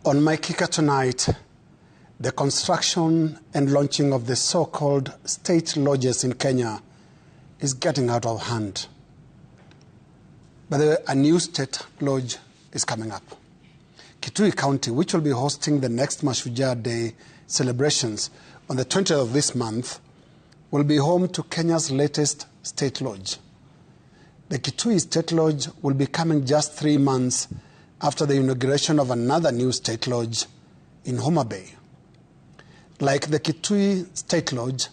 On my kicker tonight, the construction and launching of the so-called state lodges in Kenya is getting out of hand. By the way, a new state lodge is coming up. Kitui County, which will be hosting the next Mashujaa Day celebrations on the 20th of this month, will be home to Kenya's latest state lodge. The Kitui State Lodge will be coming just 3 months after the inauguration of another new state lodge in Homa Bay. Like the Kitui State Lodge,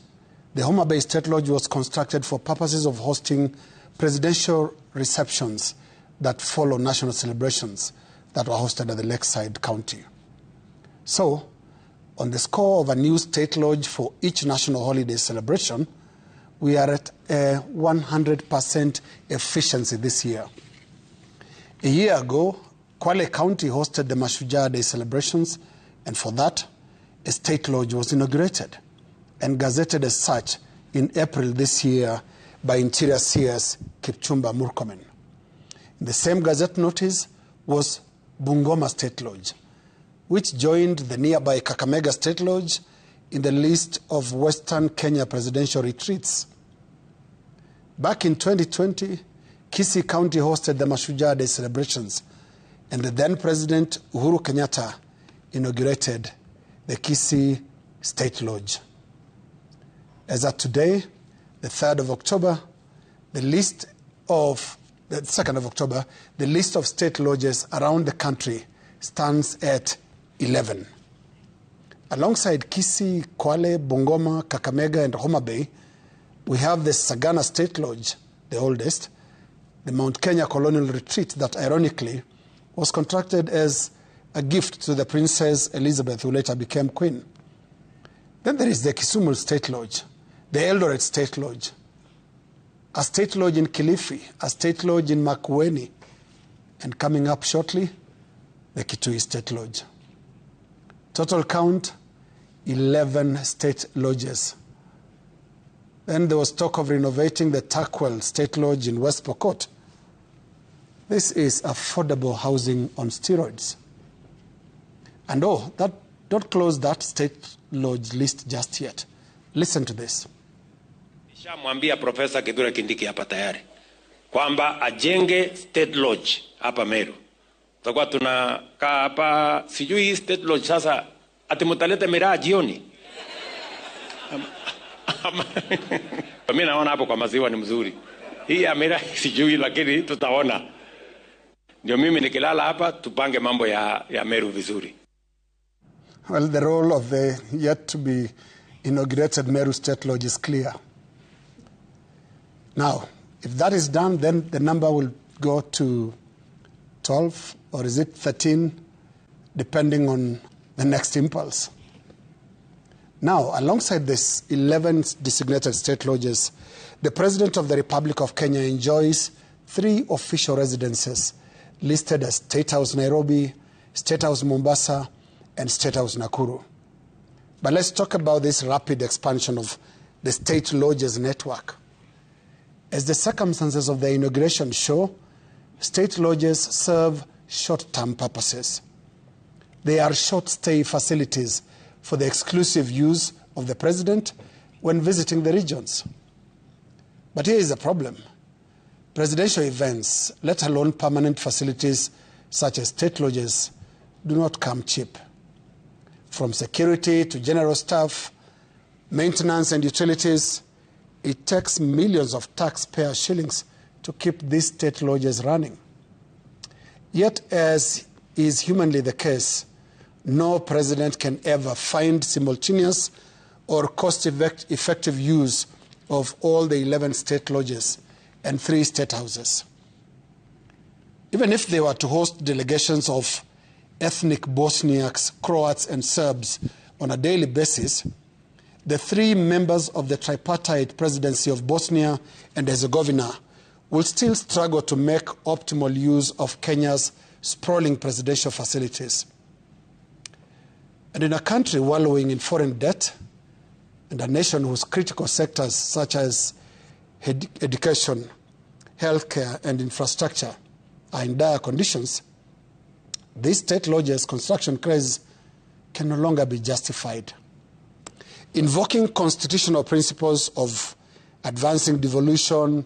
the Homa Bay State Lodge was constructed for purposes of hosting presidential receptions that follow national celebrations that were hosted at the Lakeside County. So, on the score of a new state lodge for each national holiday celebration, we are at a 100% efficiency this year. A year ago, Kwale County hosted the Mashujaa Day celebrations, and for that, a state lodge was inaugurated and gazetted as such in April this year by Interior CS Kipchumba Murkomen. In the same gazette notice was Bungoma State Lodge, which joined the nearby Kakamega State Lodge in the list of Western Kenya presidential retreats. Back in 2020, Kisii County hosted the Mashujaa Day celebrations, and the then President Uhuru Kenyatta inaugurated the Kisii State Lodge. As of today, the 3rd of October, the 2nd of October, the list of state lodges around the country stands at 11. Alongside Kisii, Kwale, Bungoma, Kakamega, and Homa Bay, we have the Sagana State Lodge, the oldest, the Mount Kenya Colonial Retreat that ironically was contracted as a gift to the Princess Elizabeth, who later became Queen. Then there is the Kisumu State Lodge, the Eldoret State Lodge, a state lodge in Kilifi, a state lodge in Makueni, and coming up shortly, the Kitui State Lodge. Total count, 11 state lodges. Then there was talk of renovating the Takwel State Lodge in West Pokot. This is affordable housing on steroids. And don't close that state lodge list just yet. Listen to this. Nishamwambia Profesa Kithure Kindiki hapa tayari kwamba ajenge state lodge hapa Meru. Tutakuwa tunakaa hapa, sijui state lodge sasa ati mtalete miraa jioni. Mimi naona hapo kwa maziwa ni mzuri. Hii ya miraa sijui, lakini tutaona. Ndio mimi nikilala hapa tupange mambo ya Meru vizuri. Well, the role of the yet to be inaugurated Meru State Lodge is clear. Now, if that is done, then the number will go to 12, or is it 13, depending on the next impulse. Now, alongside this 11 designated state lodges, the President of the Republic of Kenya enjoys 3 official residences listed as State House Nairobi, State House Mombasa, and State House Nakuru. But let's talk about this rapid expansion of the state lodges network. As the circumstances of the inauguration show, state lodges serve short-term purposes. They are short-stay facilities for the exclusive use of the president when visiting the regions. But here is the problem. Presidential events, let alone permanent facilities such as state lodges, do not come cheap. From security to general staff, maintenance and utilities, it takes millions of taxpayer shillings to keep these state lodges running. Yet, as is humanly the case, no president can ever find simultaneous or cost-effective use of all the 11 state lodges and 3 state houses. Even if they were to host delegations of ethnic Bosniaks, Croats, and Serbs on a daily basis, the 3 members of the tripartite presidency of Bosnia and Herzegovina will still struggle to make optimal use of Kenya's sprawling presidential facilities. And in a country wallowing in foreign debt, and a nation whose critical sectors such as education, healthcare, and infrastructure are in dire conditions, these state lodges construction craze can no longer be justified. Invoking constitutional principles of advancing devolution,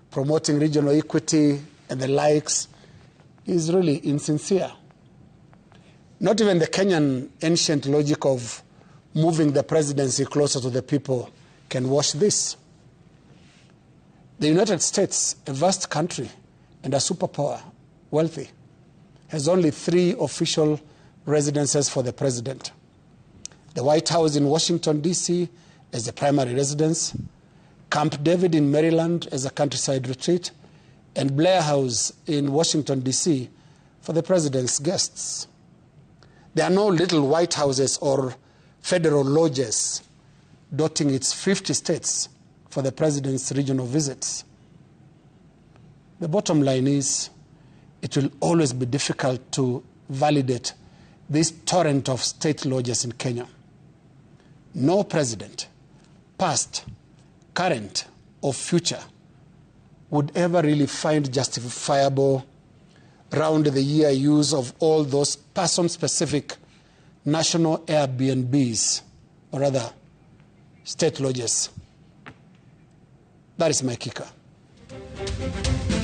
promoting regional equity, and the likes is really insincere. Not even the Kenyan ancient logic of moving the presidency closer to the people can wash this. The United States, a vast country and a superpower, wealthy, has only 3 official residences for the president. The White House in Washington, D.C. as the primary residence, Camp David in Maryland as a countryside retreat, and Blair House in Washington, D.C. for the president's guests. There are no little White Houses or federal lodges dotting its 50 states for the president's regional visits. The bottom line is, it will always be difficult to validate this torrent of state lodges in Kenya. No president, past, current, or future, would ever really find justifiable round-the-year use of all those person-specific national Airbnbs, or rather, state lodges. That is my kicker.